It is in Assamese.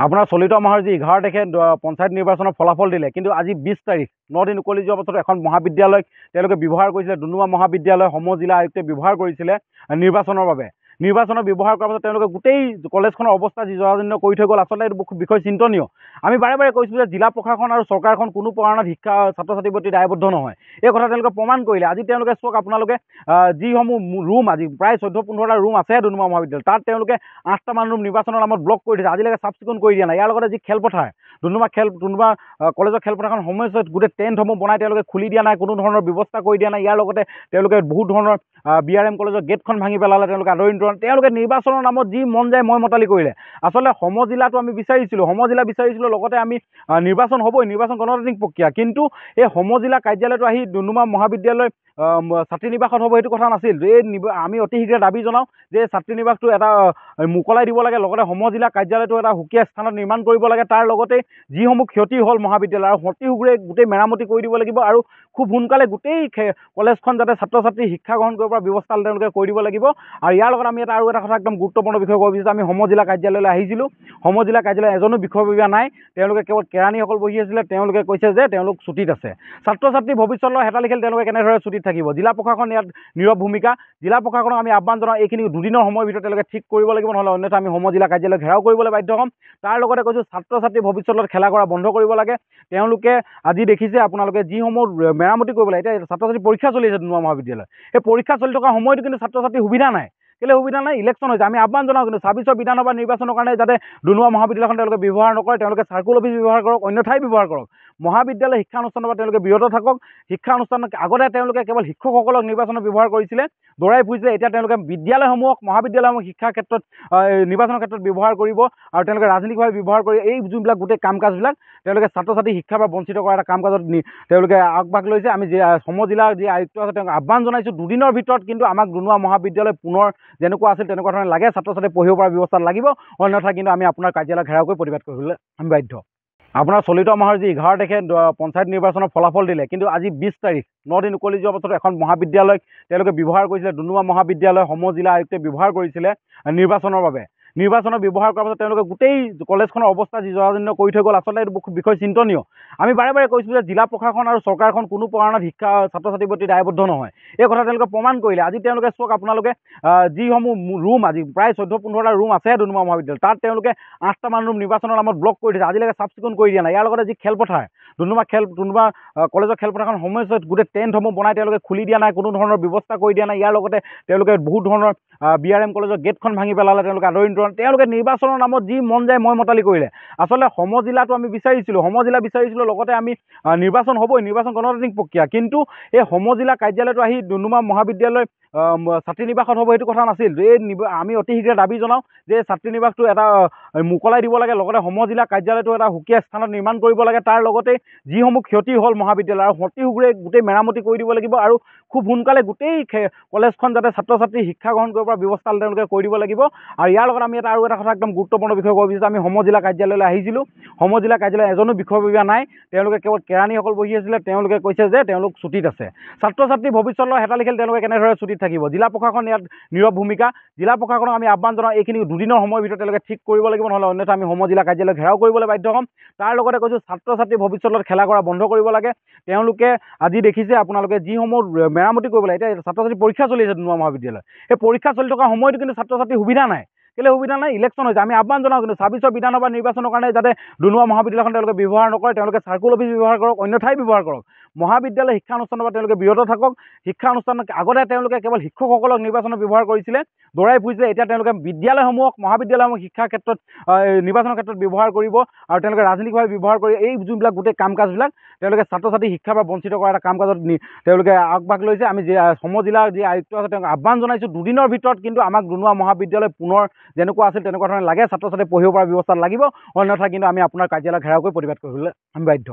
আপোনাৰ চলিত মাহৰ যি 11 তাৰিখে পঞ্চায়ত নিৰ্বাচনৰ ফলাফল দিলে, কিন্তু আজি 20 তাৰিখ 9 দিন উকলি যোৱাৰ পাছত এখন মহাবিদ্যালয়ক তেওঁলোকে ব্যৱহাৰ কৰিছিলে, ডুমডুমা মহাবিদ্যালয় সমজিলা আয়ুক্তে ব্যৱহাৰ কৰিছিলে নিৰ্বাচনৰ বাবে। নিৰ্বাচনৰ ব্যৱহাৰ কৰাৰ পাছত তেওঁলোকে গোটেই কলেজখনৰ অৱস্থা যি জৰাজীৰ্ণ কৰি থৈ গ'ল। আচলতে এইটো বিষয় চিন্তনীয়। আমি বাৰে বাৰে কৈছোঁ যে জিলা প্ৰশাসন আৰু চৰকাৰখন কোনো কাৰণত শিক্ষা ছাত্ৰ ছাত্ৰীৰ প্ৰতি দায়বদ্ধ নহয়। এই কথা তেওঁলোকে প্ৰমাণ কৰিলে। আজি তেওঁলোকে চাওক, আপোনালোকে যিসমূহ ৰুম, আজি প্ৰায় 14-15টা ৰুম আছে ডুমডুমা মহাবিদ্যালয়ত, তাত তেওঁলোকে 8টামান ৰুম নিৰ্বাচনৰ নামত ব্লক কৰি দিছে। আজিলৈকে চাফ চিকুণ কৰি দিয়া নাই। ইয়াৰ লগতে যি খেলপথাৰ, ডুমডুমা কলেজৰ খেলপথাৰখন সময়ছোৱাত গোটেই টেণ্টসমূহ বনাই তেওঁলোকে খুলি দিয়া নাই, কোনো ধৰণৰ ব্যৱস্থা কৰি দিয়া নাই। ইয়াৰ লগতে তেওঁলোকে বহুত ধৰণৰ BRM কলেজৰ গেটখন ভাঙি পেলালে, তেওঁলোকে আদৰণি তৰা, তেওঁলোকে নিৰ্বাচনৰ নামত যি মন যায় মই মতালি কৰিলে। আচলতে সমজিলাটো আমি বিচাৰিছিলোঁ, সমজিলা বিচাৰিছিলোঁ, লগতে আমি নিৰ্বাচন হ'বই, নিৰ্বাচন গণতান্ত্ৰিক প্ৰক্ৰিয়া। কিন্তু এই সমজিলা কাৰ্যালয়টো আহি ডুমডুমা মহাবিদ্যালয় ছাত্ৰী নিবাসত হ'ব সেইটো কথা নাছিল। আমি অতি শীঘ্ৰে দাবী জনাওঁ যে ছাত্ৰী নিবাসটো এটা মোকলাই দিব লাগে, লগতে সমজিলা কাৰ্যালয়টো এটা সুকীয়া স্থানত নিৰ্মাণ কৰিব লাগে। তাৰ লগতে যিসমূহ ক্ষতি হ'ল মহাবিদ্যালয়, আৰু অতি শীঘ্ৰে গোটেই মেৰামতি কৰি দিব লাগিব, আৰু খুব সোনকালে গোটেই কলেজখন যাতে ছাত্ৰ ছাত্ৰী শিক্ষা গ্ৰহণ কৰিব পৰা ব্যৱস্থা তেওঁলোকে কৰি দিব লাগিব। আৰু ইয়াৰ লগত আমি আৰু এটা কথা একদম গুৰুত্বপূৰ্ণ বিষয় ক'ব বিচাৰিছোঁ। আমি সমজিলা কাৰ্যালয়লৈ আহিছিলোঁ, সমজিলা কাৰ্যালয় এজনো বিষয়ববীয়া নাই, তেওঁলোকে কেৱল কেৰাণীসকল বহি আছিলে। তেওঁলোকে কৈছে যে তেওঁলোক ছুটীত আছে। ছাত্ৰ ছাত্ৰী ভৱিষ্যতৰ হেতালি খেল তেওঁলোকে কেনেদৰে ছুটীত থাকিব? জিলা প্ৰশাসন ইয়াত নীৰৱ ভূমিকা। জিলা প্ৰশাসনক আমি আহ্বান জনাওঁ, এইখিনি দুদিনৰ সময়ৰ ভিতৰত তেওঁলোকে ঠিক কৰিব লাগিব, নহ'লে অন্যথা আমি সমজিলা কাৰ্যালয় ঘেৰাও কৰিবলৈ বাধ্য হ'ম। তাৰ লগতে কৈছোঁ, ছাত্ৰ ছাত্ৰী ভৱিষ্যতত খেলা কৰা বন্ধ কৰিব লাগে। তেওঁলোকে আজি দেখিছে আপোনালোকে যিসমূহ মেৰামতি কৰিব লাগে, এতিয়া ছাত্ৰ ছাত্ৰী পৰীক্ষা চলি আছে ডুমডুমা মহাবিদ্যালয়, এই পৰীক্ষা চলি থকা সময়তো কিন্তু ছাত্ৰ ছাত্ৰীৰ সুবিধা নাই। কেলৈ সুবিধা নাই? ইলেকশ্যন হৈছে। আমি আহ্বান জনাওঁ কিন্তু 26ৰ বিধানসভা নিৰ্বাচনৰ কাৰণে যাতে ডুমডুমা মহাবিদ্যালয়খন তেওঁলোকে ব্যৱহাৰ নকৰে, তেওঁলোকে চাৰ্কুল অফিচ ব্যৱহাৰ কৰক, অন্য ঠাই ব্যৱহাৰ কৰক। মহাবিদ্যালয় শিক্ষানুষ্ঠানৰ পৰা তেওঁলোকে বিৰত থাকক। শিক্ষানুষ্ঠান আগতে তেওঁলোকে কেৱল শিক্ষকসকলক নিৰ্বাচনত ব্যৱহাৰ কৰিছিলে, দৌৰাই ফুৰিছিলে। এতিয়া তেওঁলোকে বিদ্যালয়সমূহক, মহাবিদ্যালয়সমূহ শিক্ষাৰ ক্ষেত্ৰত নিৰ্বাচনৰ ক্ষেত্ৰত ব্যৱহাৰ কৰিব, আৰু তেওঁলোকে ৰাজনৈতিকভাৱে ব্যৱহাৰ কৰি এই যোনবিলাক গোটেই কাম কাজবিলাক তেওঁলোকে ছাত্ৰ ছাত্ৰী শিক্ষাৰ পৰা বঞ্চিত কৰা এটা কাম কাজত তেওঁলোকে আগভাগ লৈছে। আমি সমজিলাৰ যি আয়ুক্ত আছে তেওঁক আহ্বান জনাইছোঁ, দুদিনৰ ভিতৰত কিন্তু আমাক ডুমডুমা মহাবিদ্যালয় পুনৰ যেনেকুৱা আছিল তেনেকুৱা ধৰণে লাগে, ছাত্ৰ ছাত্ৰী পঢ়িব পৰা ব্যৱস্থা লাগিব, অন্যথা কিন্তু আমি আপোনাৰ কাৰ্যালয় ঘেৰাও কৰি প্ৰতিবাদ কৰিবলৈ আমি বাধ্য। আপোনাৰ চলিত মাহৰ যি 11 তাৰিখে পঞ্চায়ত নিৰ্বাচনৰ ফলাফল দিলে, কিন্তু আজি 20 তাৰিখ 9 দিন উকলি যোৱাৰ পাছত এখন মহাবিদ্যালয়ক তেওঁলোকে ব্যৱহাৰ কৰিছিলে, ডুমডুমা মহাবিদ্যালয় সমজিলা আয়ুক্তে ব্যৱহাৰ কৰিছিলে নিৰ্বাচনৰ বাবে। নিৰ্বাচনৰ ব্যৱহাৰ কৰাৰ পাছত তেওঁলোকে গোটেই কলেজখনৰ অৱস্থা যি জৰাজীৰ্ণ কৰি থৈ গ'ল। আচলতে এইটো বিষয় চিন্তনীয়। আমি বাৰে বাৰে কৈছোঁ যে জিলা প্ৰশাসন আৰু চৰকাৰখন কোনো কাৰণত শিক্ষা ছাত্ৰ ছাত্ৰীৰ প্ৰতি দায়বদ্ধ নহয়। এই কথা তেওঁলোকে প্ৰমাণ কৰিলে। আজি তেওঁলোকে চাওক, আপোনালোকে যিসমূহ ৰুম, আজি প্ৰায় 14-15টা ৰুম আছে ডুমডুমা মহাবিদ্যালয়ত, তাত তেওঁলোকে 8টামান ৰুম নিৰ্বাচনৰ নামত ব্লক কৰি দিছে। আজিলৈকে চাফ চিকুণ কৰি দিয়া নাই। ইয়াৰ লগতে যি খেলপথাৰ, ডুমডুমা কলেজৰ খেলপথাৰখন সময়ছোৱাত গোটেই টেণ্টসমূহ বনাই তেওঁলোকে খুলি দিয়া নাই, কোনো ধৰণৰ ব্যৱস্থা কৰি দিয়া নাই। ইয়াৰ লগতে তেওঁলোকে বহুত ধৰণৰ BRM কলেজৰ গেটখন ভাঙি পেলালে, তেওঁলোকে আদৰণি তৰা, তেওঁলোকে নিৰ্বাচনৰ নামত যি মন যায় মই মতালি কৰিলে। আচলতে সমজিলাটো আমি বিচাৰিছিলোঁ, সমজিলা বিচাৰিছিলোঁ, লগতে আমি নিৰ্বাচন হ'বই, নিৰ্বাচন গণতান্ত্ৰিক প্ৰক্ৰিয়া। কিন্তু এই সমজিলা কাৰ্যালয়টো আহি ডুমডুমা মহাবিদ্যালয় ছাত্ৰী নিবাসত হ'ব সেইটো কথা নাছিল। আমি অতি শীঘ্ৰে দাবী জনাওঁ যে ছাত্ৰী নিবাসটো এটা মোকলাই দিব লাগে, লগতে সমজিলা কাৰ্যালয়টো এটা সুকীয়া স্থানত নিৰ্মাণ কৰিব লাগে। তাৰ লগতে যিসমূহ ক্ষতি হ'ল মহাবিদ্যালয়, আৰু অতি শীঘ্ৰে গোটেই মেৰামতি কৰি দিব লাগিব, আৰু খুব সোনকালে গোটেই কলেজখন যাতে ছাত্ৰ ছাত্ৰী শিক্ষা গ্ৰহণ কৰিব পৰা ব্যৱস্থা তেওঁলোকে কৰি দিব লাগিব। আৰু ইয়াৰ লগত আমি আৰু এটা কথা একদম গুৰুত্বপূৰ্ণ বিষয় ক'ব বিচাৰিছোঁ। আমি সমজিলা কাৰ্যালয়লৈ আহিছিলোঁ, সমজিলা কাৰ্যালয় এজনো বিষয়ববীয়া নাই, তেওঁলোকে কেৱল কেৰাণীসকল বহি আছিলে। তেওঁলোকে কৈছে যে তেওঁলোক ছুটীত আছে। ছাত্ৰ ছাত্ৰী ভৱিষ্যতৰ হেতালি খেল তেওঁলোকে কেনেদৰে ছুটীত থাকিব? জিলা প্ৰশাসন ইয়াত নীৰৱ ভূমিকা। জিলা প্ৰশাসনক আমি আহ্বান জনাওঁ, এইখিনি দুদিনৰ সময়ৰ ভিতৰত তেওঁলোকে ঠিক কৰিব লাগিব, নহ'লে অন্যথা আমি সমজিলা কাৰ্যালয় ঘেৰাও কৰিবলৈ বাধ্য হ'ম। তাৰ লগতে কৈছোঁ, ছাত্ৰ ছাত্ৰী ভৱিষ্যতত খেলা কৰা বন্ধ কৰিব লাগে। তেওঁলোকে আজি দেখিছে আপোনালোকে যিসমূহ মেৰামতি কৰিব লাগে, এতিয়া ছাত্ৰ ছাত্ৰী পৰীক্ষা চলি আছে ডুমডুমা মহাবিদ্যালয়, এই পৰীক্ষা চলি থকা সময়তো কিন্তু ছাত্ৰ ছাত্ৰীৰ সুবিধা নাই। কেলৈ সুবিধা নাই? ইলেকশ্যন হৈছে। আমি আহ্বান জনাওঁ কিন্তু 26ৰ বিধানসভা নিৰ্বাচনৰ কাৰণে যাতে ডুমডুমা মহাবিদ্যালয়খন তেওঁলোকে ব্যৱহাৰ নকৰে, তেওঁলোকে চাৰ্কুল অফিচ ব্যৱহাৰ কৰক, অন্য ঠাই ব্যৱহাৰ কৰক। মহাবিদ্যালয় শিক্ষানুষ্ঠানৰ পৰা তেওঁলোকে বিৰত থাকক। শিক্ষানুষ্ঠান আগতে তেওঁলোকে কেৱল শিক্ষকসকলক নিৰ্বাচনত ব্যৱহাৰ কৰিছিলে, দৌৰাই ফুৰিছিলে। এতিয়া তেওঁলোকে বিদ্যালয়সমূহক, মহাবিদ্যালয়সমূহ শিক্ষাৰ ক্ষেত্ৰত নিৰ্বাচনৰ ক্ষেত্ৰত ব্যৱহাৰ কৰিব, আৰু তেওঁলোকে ৰাজনৈতিকভাৱে ব্যৱহাৰ কৰি এই যোনবিলাক গোটেই কাম কাজবিলাক তেওঁলোকে ছাত্ৰ ছাত্ৰী শিক্ষাৰ পৰা বঞ্চিত কৰা এটা কাম কাজত তেওঁলোকে আগভাগ লৈছে। আমি সমজিলাৰ যি আয়ুক্ত আছে তেওঁক আহ্বান জনাইছোঁ, দুদিনৰ ভিতৰত কিন্তু আমাক ডুমডুমা মহাবিদ্যালয় পুনৰ যেনেকুৱা আছিল তেনেকুৱা ধৰণে লাগে, ছাত্ৰ ছাত্ৰী পঢ়িব পৰা ব্যৱস্থা লাগিব, অন্যথা কিন্তু আমি আপোনাৰ কাৰ্যালয় ঘেৰাও কৰি প্ৰতিবাদ কৰিবলৈ আমি বাধ্য।